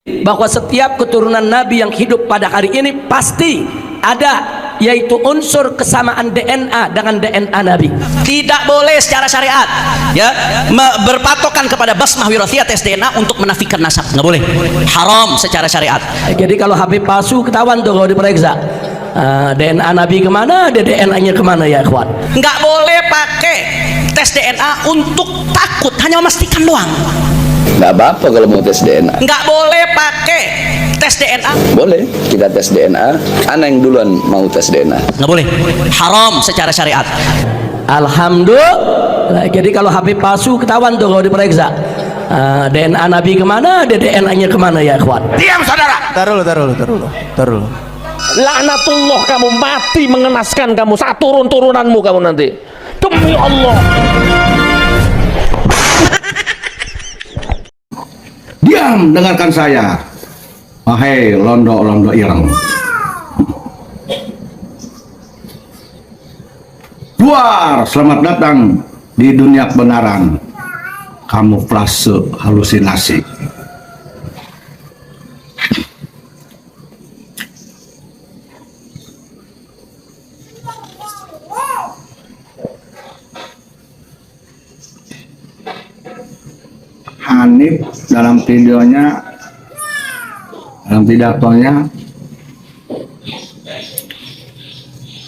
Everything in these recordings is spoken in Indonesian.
bahwa setiap keturunan Nabi yang hidup pada hari ini pasti ada, yaitu unsur kesamaan DNA dengan DNA Nabi. Tidak boleh secara syariat ya berpatokan kepada basmah wirathiyah tes DNA untuk menafikan nasab, nggak boleh, haram secara syariat. Jadi kalau Habib palsu ketahuan tuh kalau diperiksa, DNA Nabi kemana, DNA nya kemana ya ikhwan. Nggak boleh pakai tes DNA untuk takut, hanya memastikan doang. Nggak apa-apa kalau mau tes DNA. Nggak boleh pakai tes DNA. Boleh, kita tes DNA. Ana yang duluan mau tes DNA. Nggak boleh, haram secara syariat. Alhamdulillah. Jadi kalau Habib palsu ketahuan tuh kalau diperiksa, DNA Nabi kemana, DNA nya kemana ya ikhwan. Diam saudara. Taruh dulu. Laknatullah, kamu mati mengenaskan kamu, satu turunanmu kamu nanti. Demi Allah. Diam, dengarkan saya, wahai londo-londo ireng. Keluar, selamat datang di dunia kebenaran. Kamuflase halusinasi. Hanif dalam videonya, dalam pidatonya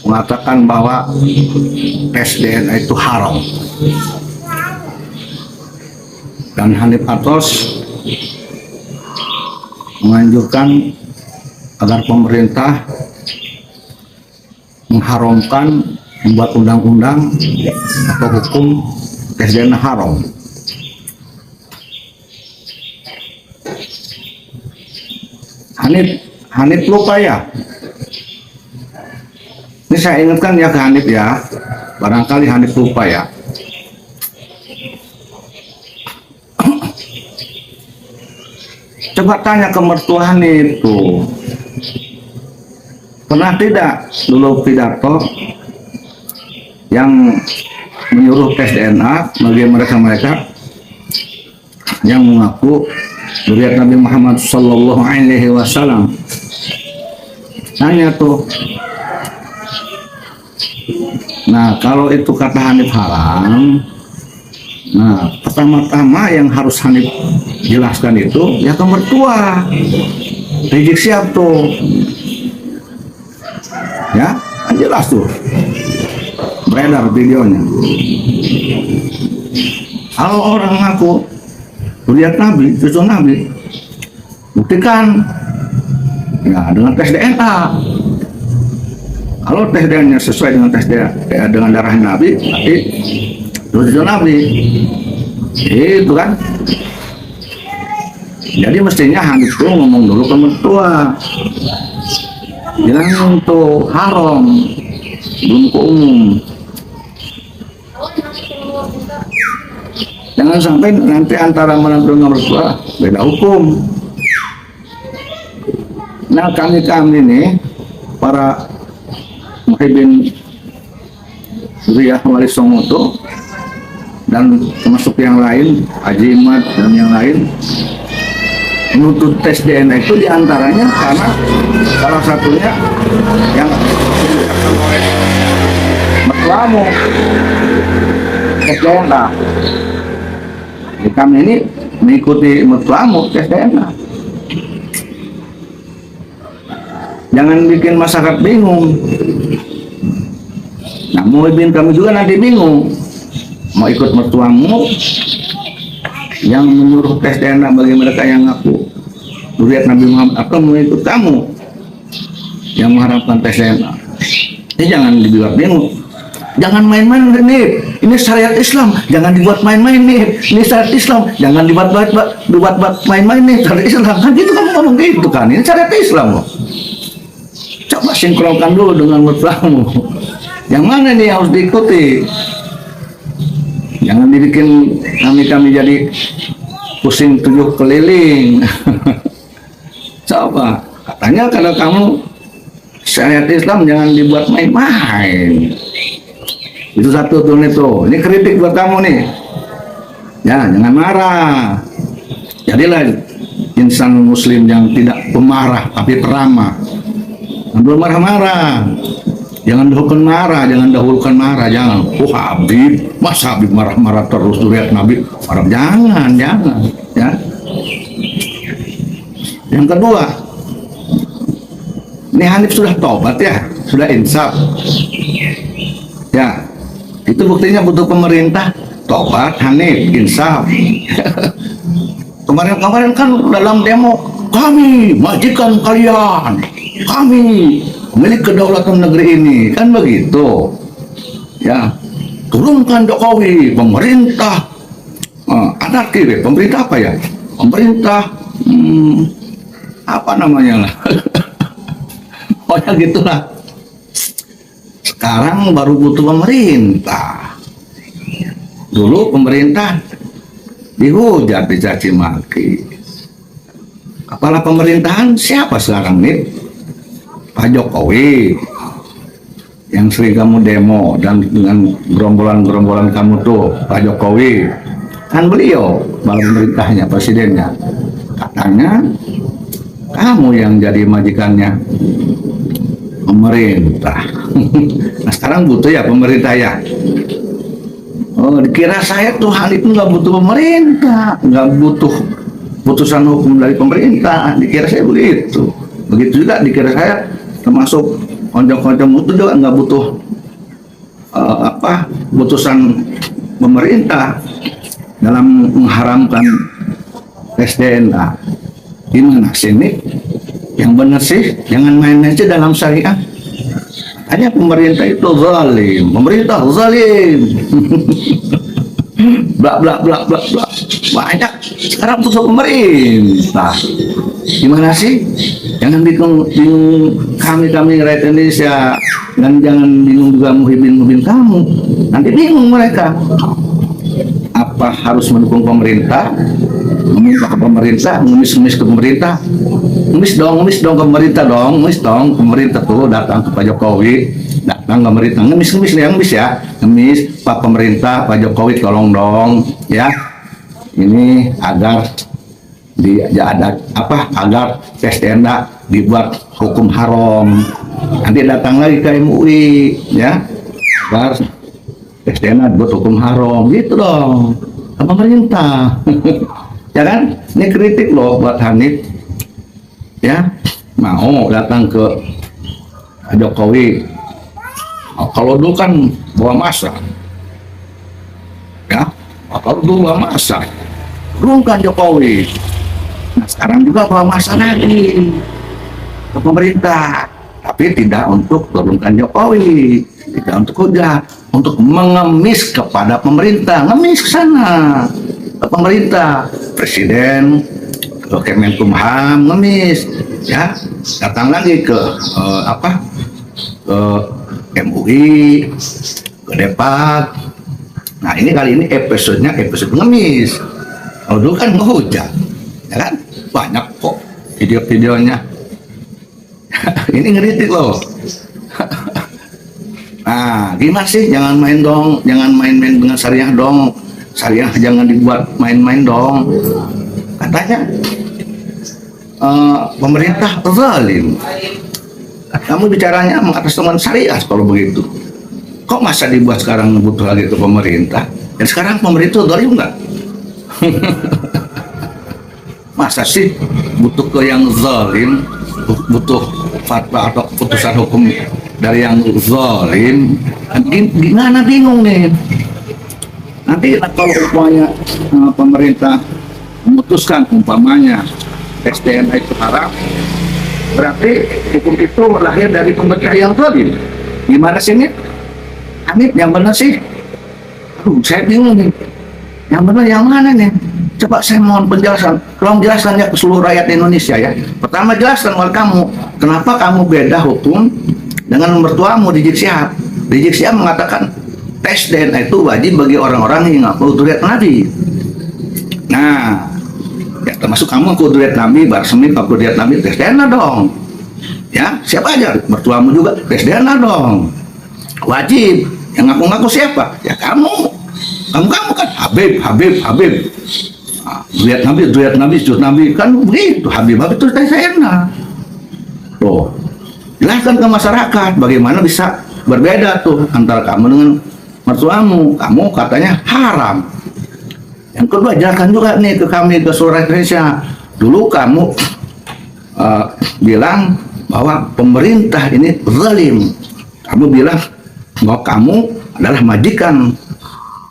mengatakan bahwa tes DNA itu haram, dan Hanif Atos menganjurkan agar pemerintah mengharamkan, membuat undang-undang atau hukum tes DNA haram. Hanif lupa ya. Ini saya ingatkan ya ke Hanif ya. Barangkali Hanif lupa ya. Coba tanya ke mertua Hanif tuh. Pernah tidak dulu pidato yang menyuruh tes DNA bagi mereka yang mengaku zuriat Nabi Muhammad Sallallahu Alaihi Wasallam? Tanya tuh. Nah, kalau itu kata Hanif haram, nah pertama-tama yang harus Hanif jelaskan itu ya ke mertua. Rizik siap tuh, ya kan jelas tuh, beredar videonya. Kalau orang ngaku lihat Nabi, cucu Nabi, buktikan ya dengan tes DNA. Kalau tes DNA sesuai dengan tes DNA dengan darah Nabi, berarti cucu Nabi. Itu kan. Jadi mestinya Hanif tuh ngomong dulu ke mertua, bilang itu haram, belum ke umum. Jangan sampai nanti antara menantu dengan mertua beda hukum. Nah, kami nih para muhibbin Zuriyah Wali Songo itu dan termasuk yang lain, Haji Imad dan yang lain, menuntut tes DNA itu diantaranya karena salah satunya yang dilakukan oleh mertuamu tes DNA. Jadi kami ini mengikuti mertuamu tes DNA. Jangan bikin masyarakat bingung. Nah, muhibbin kami juga nanti bingung. Mau ikut mertuamu yang menyuruh tes DNA bagi mereka yang ngaku zuriat Nabi Muhammad, atau mau ikut kamu yang mengharapkan tes DNA. Ini jangan dibuat bingung. Jangan main-main nih. Ini syariat Islam, jangan dibuat main-main nih. Ini syariat Islam, jangan dibuat main-main nih. Syariat Islam kan gitu, kamu ngomong gitu kan. Ini syariat Islam loh. Coba sinkronkan dulu dengan mertuamu. Yang mana nih harus diikuti? Jangan dibikin kami jadi pusing 7 keliling. Coba, katanya kalau kamu syariat Islam jangan dibuat main-main. Itu satu tuh itu. Ini kritik buat kamu nih. Ya, jangan marah. Jadilah insan muslim yang tidak pemarah tapi peramah. Jangan marah-marah, jangan dahulukan marah, jangan. Oh Habib, masa Habib marah-marah terus lihat Nabi marah? Jangan, ya. Yang kedua, ini Hanif sudah tobat ya, sudah insaf. Ya, itu buktinya butuh pemerintah tobat, Hanif, insaf. Kemarin kan dalam demo, kami majikan kalian, kami milik kedaulatan negeri ini, kan begitu. Ya, turunkan Jokowi, pemerintah anarki, pemerintah apa ya? Pemerintah apa namanya lah? Oh ya gitulah. Sekarang baru butuh pemerintah. Dulu pemerintah dihujat, dicaci maki. Kepala pemerintahan siapa sekarang nih? Pak Jokowi yang sering kamu demo dan dengan gerombolan kamu tuh, Pak Jokowi kan beliau kepala pemerintahnya, presidennya. Katanya kamu yang jadi majikannya pemerintah. Nah sekarang butuh ya pemerintah ya. Oh, dikira saya tuh hal itu nggak butuh pemerintah, nggak butuh putusan hukum dari pemerintah. Dikira saya begitu. Begitu juga dikira saya termasuk konjong-konjong itu juga nggak butuh putusan pemerintah dalam mengharamkan tes DNA. Gimana sih ini? Yang benar sih, jangan main aja dalam syariah. Hanya pemerintah itu zalim, pemerintah zalim. Bla bla bla bla bla. Banyak sekarang putus pemerintah. Gimana sih? Jangan bingung kami rakyat Indonesia, dan jangan bingung juga muhibin kamu. Nanti bingung mereka. Apa harus mendukung pemerintah? Meminta ke pemerintah, ngemis ke pemerintah, ngemis dong ke pemerintah dong, pemerintah tuh datang ke Pak Jokowi, datang ke pemerintah, ngemis ya, ngemis Pak pemerintah, Pak Jokowi tolong dong ya, ini agar agar tes DNA dibuat hukum haram. Nanti datang lagi ke MUI ya, agar tes DNA dibuat hukum haram, gitu dong ke pemerintah. Ya kan, ini kritik loh buat Hanif ya, mau datang ke Jokowi. Kalau dulu kan bawa masa ya, kalau dulu bawa masa turunkan Jokowi. Nah sekarang juga bawa masa lagi ke pemerintah, tapi tidak untuk turunkan Jokowi, tidak untuk hujat, untuk mengemis kepada pemerintah, ngemis ke sana ke pemerintah, presiden, ke Kemenkumham, ngemis ya, datang lagi ke ke MUI, ke Depak. Nah ini kali ini episode ngemis. Kalau dulu kan ngehujat, ya kan, banyak kok video-videonya. Ini ngeritik loh. Nah gimana sih, jangan main dengan syariah dong. Syariah jangan dibuat main-main dong. Katanya pemerintah zalim. Kamu bicaranya mengatasnamakan syariah kalau begitu. Kok masa dibuat sekarang butuh lagi ke pemerintah? Dan sekarang pemerintah zalim nggak? Masa sih butuh ke yang zalim, butuh fatwa atau putusan hukum dari yang zalim? Gimana, bingung nih. Nanti kalau umpamanya pemerintah memutuskan umpamanya tes DNA itu haram, berarti hukum itu lahir dari pemerintah yang zalim. Gimana sih ini? Hanif, yang benar sih? Saya bingung nih. Yang benar yang mana nih? Coba saya mohon penjelasan. Tolong jelaskan ya ke seluruh rakyat Indonesia ya. Pertama jelaskan oleh kamu, kenapa kamu beda hukum dengan mertuamu Rizik Syihab. Rizik Syihab mengatakan tes DNA itu wajib bagi orang-orang yang ngaku dzurriyyat Nabi. Nah, ya termasuk kamu ngaku dzurriyyat Nabi, Barsemi ngaku dzurriyyat Nabi, tes DNA dong. Ya, siapa aja, mertuamu juga tes DNA dong. Wajib. Yang ngaku-ngaku siapa? Ya kamu kan Habib. Zuriat Nabi, cucu Nabi, kan begitu. Habib itu saya. Tuh, jelaskan ke masyarakat bagaimana bisa berbeda tuh antara kamu dengan mertuamu. Kamu katanya haram. Yang kedua, jelaskan juga nih ke kami, ke seluruh Indonesia. Dulu kamu bilang bahwa pemerintah ini zalim. Kamu bilang bahwa kamu adalah majikan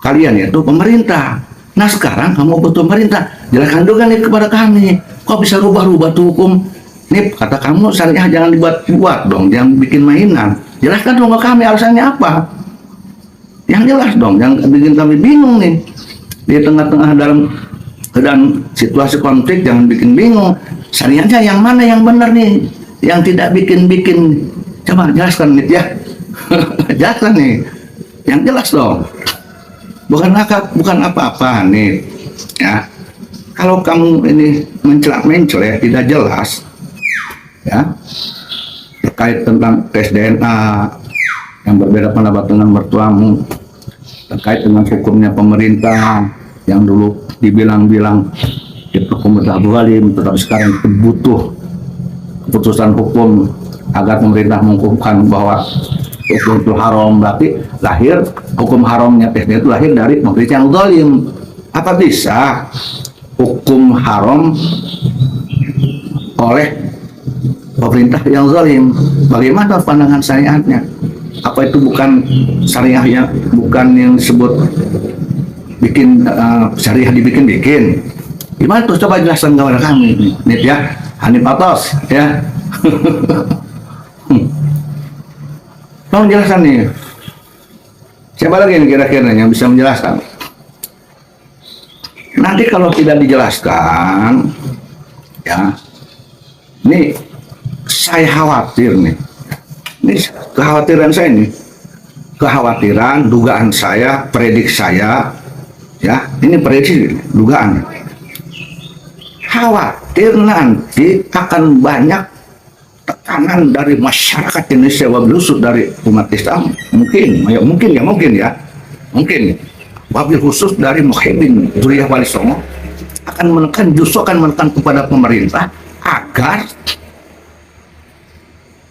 kalian, yaitu pemerintah. Nah sekarang kamu butuh pemerintah, jelaskan juga nih kepada kami. Kok bisa rubah-rubah tuh hukum? Nih kata kamu syariah jangan dibuat-buat dong, jangan bikin mainan. Jelaskan dong ke kami alasannya apa? Yang jelas dong, yang bikin kami bingung nih. Di tengah-tengah dalam situasi konflik jangan bikin bingung. Syariahnya yang mana yang benar nih? Yang tidak bikin-bikin. Coba jelaskan nih ya. Jelaskan nih. Yang jelas dong. Bukan apa-apa nih. Ya. Kalau kamu ini mencela-mencela tidak jelas, ya, terkait tentang tes DNA yang berbeda pendapat dengan mertuamu, terkait dengan hukumnya pemerintah yang dulu dibilang-bilang itu pemerintah zalim, tetapi sekarang itu butuh keputusan hukum agar pemerintah menghukumkan bahwa itu haram, berarti lahir hukum haramnya tesnya itu lahir dari pemerintah yang zalim. Apa bisa hukum haram oleh pemerintah yang zalim? Bagaimana pandangan syariatnya? Apa itu bukan syariah yang bukan yang disebut bikin syariah dibikin-bikin? Gimana tuh, coba jelaskan kepada kami nih ya, Hanif Atos ya. Tolong jelaskan nih. Siapa lagi nih kira-kira yang bisa menjelaskan? Nanti kalau tidak dijelaskan, ya, ini saya khawatir nih. Ini kekhawatiran saya nih. Kekhawatiran, dugaan saya, prediksi saya, ya, ini prediksi, dugaan. Khawatir nanti akan banyak tekanan dari masyarakat Indonesia, wabil khusus dari umat Islam, mungkin wabil khusus dari Muhyiddin Zuriyah Wali Songo justru akan menekan kepada pemerintah agar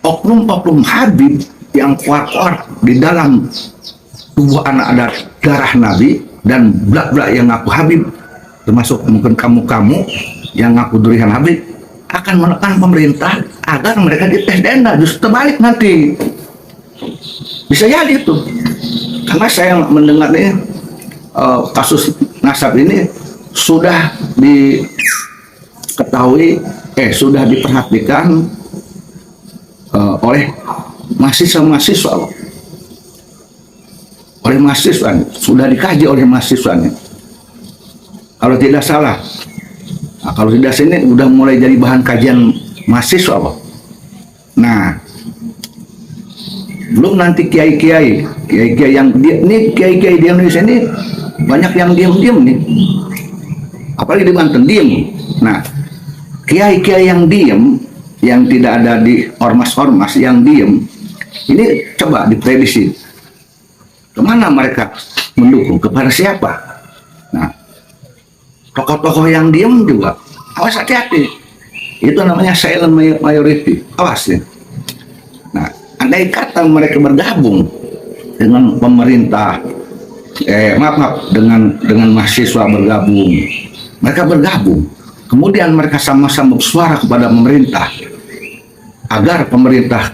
oknum-oknum Habib yang keluar di dalam tubuh anak darah Nabi dan blak-blak yang ngaku Habib, termasuk mungkin kamu-kamu yang ngaku durian Habib, akan menekan pemerintah agar mereka dites DNA. Justru terbalik nanti, bisa jadi itu. Karena saya mendengar nih kasus nasab ini sudah diketahui, sudah diperhatikan oleh mahasiswa, sudah dikaji oleh mahasiswanya. Kalau tidak salah. Nah, kalau tidak sini udah mulai jadi bahan kajian mahasiswa, Pak. Nah, belum nanti kiai-kiai yang kiai-kiai di Indonesia ini banyak yang diam-diam nih, apalagi di Banten diam. Nah, kiai-kiai yang diam, yang tidak ada di ormas-ormas yang diam, ini coba diprediksi kemana mereka mendukung, kepada siapa. Nah, tokoh-tokoh yang diem juga, awas, hati-hati. Itu namanya silent majority, awas ya. Nah, andai kata mereka bergabung dengan pemerintah, dengan mahasiswa mereka bergabung, kemudian mereka sama-sama bersuara kepada pemerintah agar pemerintah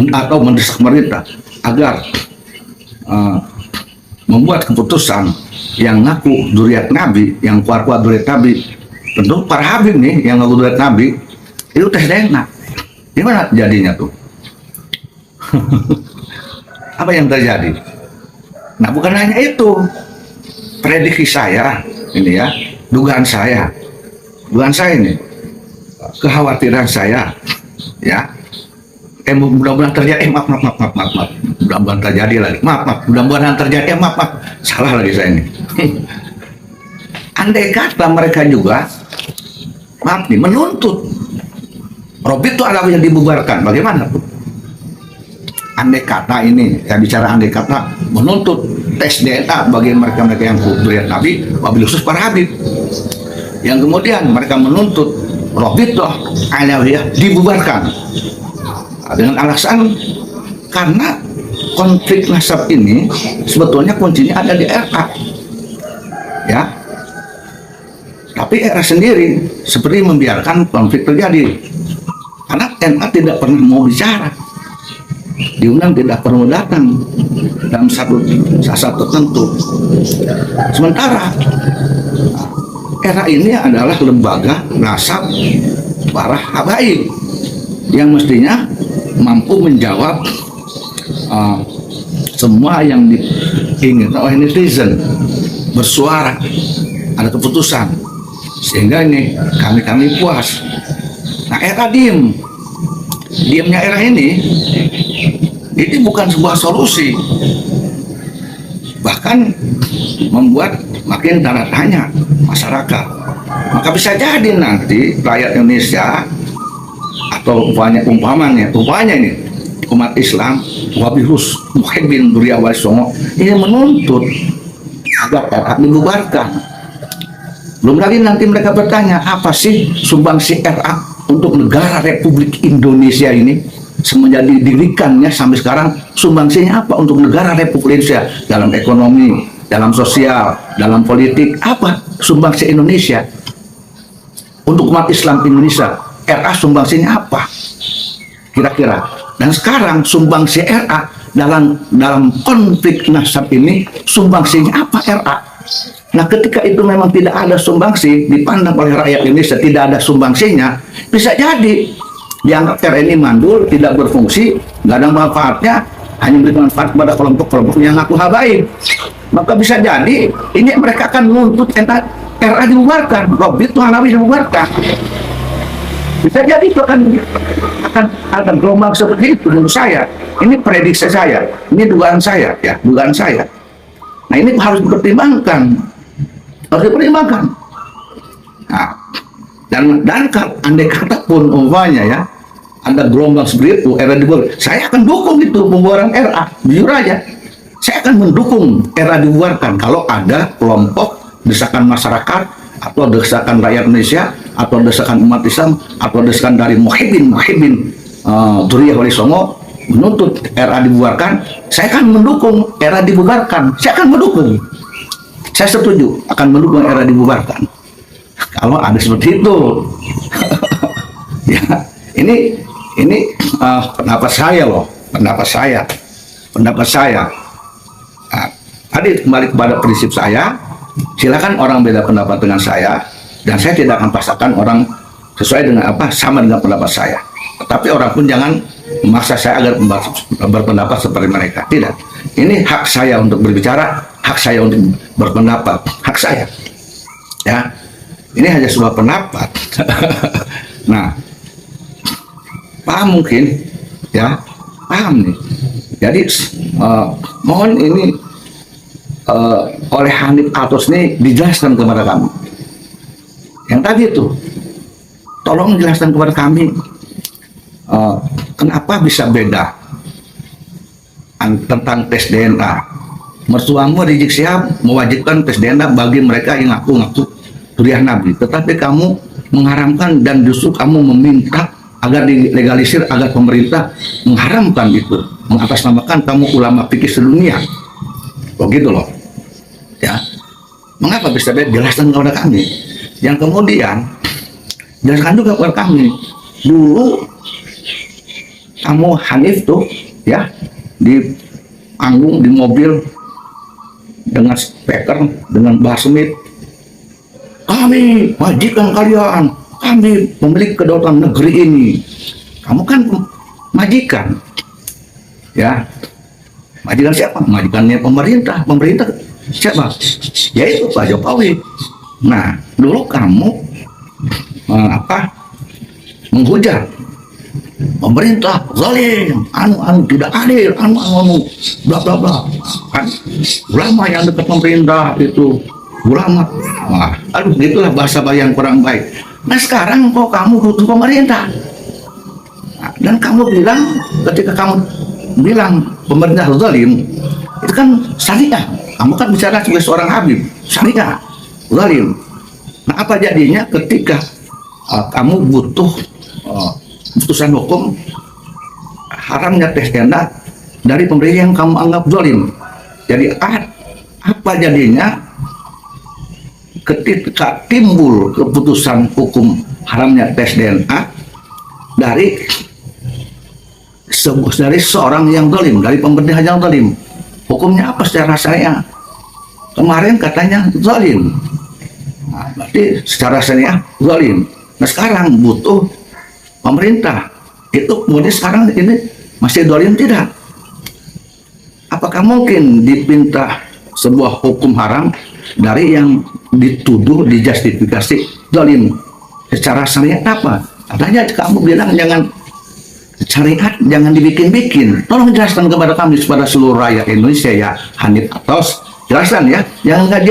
atau mendesak pemerintah agar membuat keputusan yang ngaku duriat Nabi, yang kuat-kuat duriat Nabi, tentu para Habib nih yang ngaku duriat Nabi itu tes DNA. Gimana jadinya tuh? Apa yang terjadi? Nah, bukan hanya itu, prediksi saya ini ya, dugaan saya ini, kekhawatiran saya ya. Mudah-mudahan terjadi, mudah-mudahan terjadi lagi, mudah-mudahan terjadi, salah lagi saya ini. Andai kata mereka juga, menuntut Robit itu adalah yang dibubarkan, bagaimana tuh? Andai kata ini, ya bicara andai kata, menuntut tes DNA bagi mereka-mereka yang zuriat Nabi, wabil khusus para Habib. Yang kemudian mereka menuntut Rabithah Alawiyah dibubarkan dengan alasan karena konflik nasab ini sebetulnya kuncinya ada di RA, ya. Tapi RA sendiri seperti membiarkan konflik terjadi karena NA tidak pernah mau bicara, diundang tidak perlu datang dalam saat tertentu. Sementara RA ini adalah lembaga nasab para habaib yang mestinya mampu menjawab semua yang diinginkan oleh netizen, bersuara, ada keputusan, sehingga ini kami puas. Nah, era diamnya era ini bukan sebuah solusi, bahkan membuat makin tanda tanya masyarakat. Maka bisa jadi nanti rakyat Indonesia atau umpamanya ini umat Islam wabilus Muhyiddin Duria Wali Songo ini menuntut agar RA dibubarkan. Belum lagi nanti mereka bertanya, apa sih sumbangsi RA untuk negara Republik Indonesia ini semenjak didirikannya sampai sekarang? Sumbangsinya apa untuk negara Republik Indonesia dalam ekonomi, dalam sosial, dalam politik? Apa sumbangsi Indonesia untuk umat Islam Indonesia? RA sumbangsinya apa kira-kira? Dan sekarang sumbangsi RA dalam konflik nasab ini, sumbangsinya apa RA? Nah, ketika itu memang tidak ada sumbangsi, dipandang oleh rakyat Indonesia tidak ada sumbangsinya, bisa jadi dianggap RA ini mandul, tidak berfungsi, nggak ada manfaatnya, hanya beri manfaat pada kelompok-kelompok yang ngaku habaib. Maka bisa jadi ini mereka akan menuntut RA dibubarkan, Rabithah Alawiyah dibubarkan. Bisa jadi itu akan ada gelombang seperti itu menurut saya. Ini prediksi saya, ini dugaan saya, ya, dugaan saya. Nah, ini harus dipertimbangkan, Nah, dan andai kata pun umpamanya ya ada gelombang seperti itu, RA dibubarkan, saya akan dukung itu pembubaran RA, jujur aja. Saya akan mendukung RA dibubarkan kalau ada kelompok desakan masyarakat atau desakan rakyat Indonesia atau desakan umat Islam atau desakan dari Muhyiddin Duria Wali Songo menuntut RA dibubarkan. Saya akan mendukung RA dibubarkan. Saya akan mendukung. Saya setuju akan mendukung RA dibubarkan kalau ada seperti itu. Ya, ini pendapat saya loh, pendapat saya. Nah, tadi kembali kepada prinsip saya. Silakan orang beda pendapat dengan saya, dan saya tidak akan paksakan orang sesuai dengan sama dengan pendapat saya. Tapi orang pun jangan memaksa saya agar berpendapat seperti mereka. Tidak. Ini hak saya untuk berbicara, hak saya untuk berpendapat, hak saya. Ya, ini hanya sebuah pendapat. Nah, paham mungkin, ya, paham nih. Jadi mohon ini oleh Hanif Atos ini dijelaskan kepada kami. Yang tadi itu, tolong jelaskan kepada kami kenapa bisa beda tentang tes DNA. Mertuamu Rizik Syihab mewajibkan tes DNA bagi mereka yang ngaku-ngaku zuriat Nabi, tetapi kamu mengharamkan dan justru kamu meminta agar dilegalisir, agar pemerintah mengharamkan itu, mengatasnamakan kamu ulama fikih sedunia. Begitu loh. Ya, mengapa bisa beda? Jelaskan kepada kami. Yang kemudian jelaskan juga kepada kami. Dulu kamu Hanif tuh, ya, di panggung, di mobil dengan speaker, dengan bassmith, kami majikan kalian, kami pemilik kedaulatan negeri ini. Kamu kan majikan, ya. Majikan siapa? Majikannya pemerintah. Pemerintah siapa? Yaitu Pak Jokowi. Nah, dulu kamu menghujat pemerintah zalim, tidak adil, bla bla bla. Kan ulama yang dekat pemerintah itu ulama. Wah, gitulah bahasa yang kurang baik. Nah, sekarang kok kamu butuh pemerintah? Nah, dan kamu bilang, ketika kamu bilang pemerintah zalim, itu kan syariah. Kamu kan bicara sebagai seorang Habib syariah, zalim. Nah, apa jadinya ketika kamu butuh putusan hukum haramnya tes DNA dari pemerintah yang kamu anggap zalim? Jadi apa jadinya ketika timbul keputusan hukum haramnya tes DNA dari seorang yang zalim, dari pemerintah yang zalim? Hukumnya apa secara syariah? Kemarin katanya zalim, nah, berarti secara syariah zalim. Nah, sekarang butuh pemerintah, itu kemudian sekarang ini masih zalim tidak? Apakah mungkin dipinta sebuah hukum haram dari yang dituduh, dijustifikasi zalim? Secara syariat apa? Katanya kamu bilang jangan syariat, jangan dibikin-bikin. Tolong jelaskan kepada kami, kepada seluruh rakyat Indonesia ya, Hanif Atos. Jelaskan ya, jangan nggak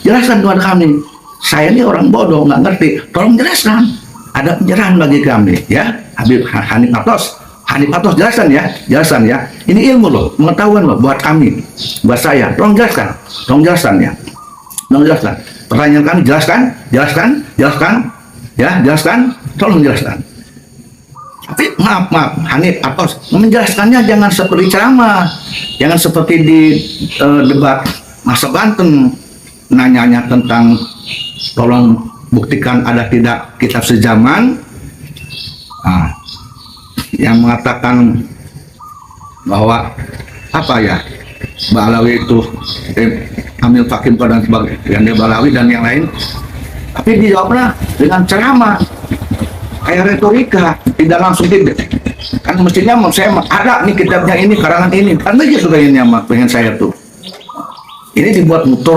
jelaskan kepada kami. Saya ini orang bodoh, nggak ngerti. Tolong jelaskan. Ada pencerahan bagi kami ya, Habib Hanif Atos. Hanif Atos jelaskan ya. Ini ilmu loh, pengetahuan loh buat kami, buat saya. Tolong jelaskan ya. Tolong jelaskan. Pertanyaan kami jelaskan. Ya, jelaskan. Tolong jelaskan. Tapi maaf, Hanif Atos menjelaskannya jangan seperti ceramah, jangan seperti di debat masa Banten, nanyanya tentang tolong buktikan ada tidak kitab sejaman yang mengatakan bahwa apa ya, Balawi itu Amil Fakim dan sebagainya, Balawi dan yang lain. Tapi dijawabnya dengan ceramah, kayak retorika, tidak langsung tidak. Kan mestinya saya ada nih kitabnya ini, karangan ini, kan begitu kayaknya pengen saya tuh. Ini dibuat muter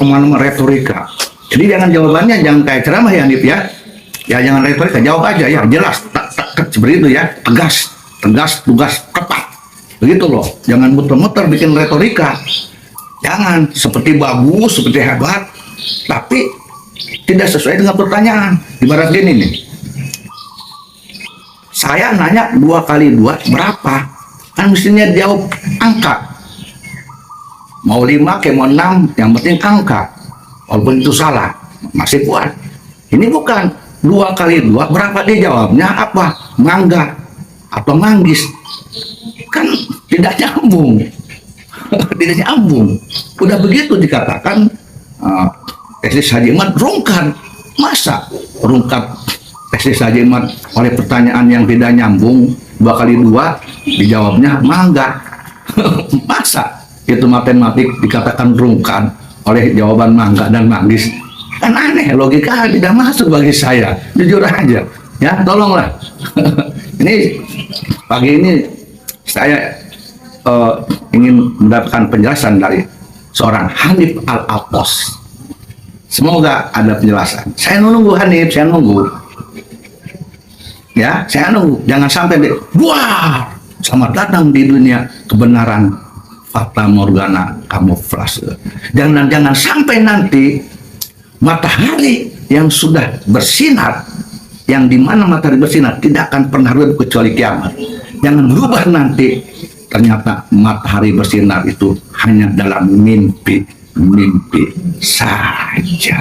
kemana-mana retorika. Jadi jangan jawabannya jangan kayak ceramah ya, Nip ya. Ya jangan retorika, jawab aja ya, jelas, seperti itu ya, tegas, tugas, tepat. Begitu loh, jangan muter-muter bikin retorika. Jangan seperti bagus, seperti hebat, tapi tidak sesuai dengan pertanyaan. Ibarat gini nih. Saya nanya 2 kali 2 berapa? Kan mestinya jawab angka. Mau 5 kayak mau 6, yang penting angka. Walaupun itu salah, masih kuat. Ini bukan 2 kali 2 berapa, dia jawabnya apa? Mangga atau manggis. Kan tidak nyambung. Tidak nyambung. Udah begitu dikatakan tesis Haji Imad rungkat. Masa rungkat tesis Haji Imad oleh pertanyaan yang tidak nyambung 2 kali 2 dijawabnya mangga? Masa itu matematik dikatakan rungkat oleh jawaban mangga dan manggis? Kan aneh, logika tidak masuk bagi saya, jujur aja ya. Tolonglah. Ini pagi ini saya ingin mendapatkan penjelasan dari seorang Hanif Al-Atos. Semoga ada penjelasan. Saya nunggu Hanif, saya nunggu. Ya, saya nunggu. Jangan sampai deh, wah, selamat datang di dunia kebenaran, fata morgana, kamuflase. Jangan sampai nanti matahari yang sudah bersinar, yang dimana matahari bersinar tidak akan pernah redup kecuali kiamat. Jangan berubah nanti ternyata matahari bersinar itu hanya dalam mimpi saja.